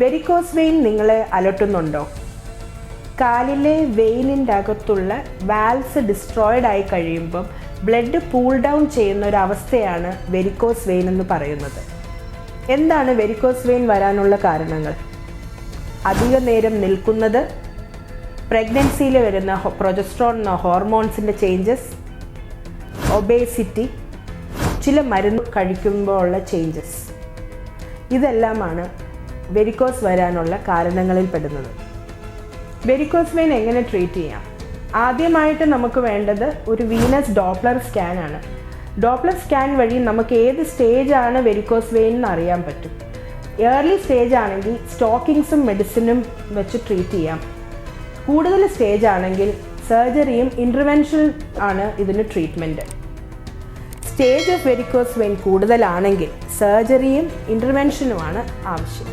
Varicose vein നിങ്ങളെ അലട്ടുന്നുണ്ടോ? കാലിലെ വെയിനിൻ്റെ അകത്തുള്ള വാൽസ് ഡിസ്ട്രോയിഡ് ആയി കഴിയുമ്പം ബ്ലഡ് പൂൾ ഡൗൺ ചെയ്യുന്ന ഒരു അവസ്ഥയാണ് വെരിക്കോസ് വെയിൻ എന്ന് പറയുന്നത്. എന്താണ് വെരിക്കോസ് വെയിൻ വരാനുള്ള കാരണങ്ങൾ? അധിക നേരം നിൽക്കുന്നത്, പ്രഗ്നൻസിയിൽ വരുന്ന പ്രൊജസ്ട്രോൺ ഹോർമോൺസിൻ്റെ ചേഞ്ചസ്, ഒബേസിറ്റി, ചില മരുന്ന് കഴിക്കുമ്പോൾ ഉള്ള ചേഞ്ചസ്, ഇതെല്ലാമാണ് വെരിക്കോസ് വരാനുള്ള കാരണങ്ങളിൽ പെടുന്നത്. വെരിക്കോസ് വെയിൻ എങ്ങനെ ട്രീറ്റ് ചെയ്യാം? ആദ്യമായിട്ട് നമുക്ക് വേണ്ടത് ഒരു വീനസ് ഡോപ്ലർ സ്കാനാണ്. ഡോപ്ലർ സ്കാൻ വഴി നമുക്ക് ഏത് സ്റ്റേജാണ് വെരിക്കോസ് വെയിൻ എന്ന് അറിയാൻ പറ്റും. ഏർലി സ്റ്റേജ് ആണെങ്കിൽ സ്റ്റോക്കിങ്സും മെഡിസിനും വെച്ച് ട്രീറ്റ് ചെയ്യാം. കൂടുതൽ സ്റ്റേജ് ആണെങ്കിൽ സർജറിയും ഇൻ്റർവെൻഷൻ ആണ് ഇതിന് treatment. Stage of varicose vein കൂടുതലാണെങ്കിൽ സർജറിയും ഇൻ്റർവെൻഷനുമാണ് ആവശ്യം.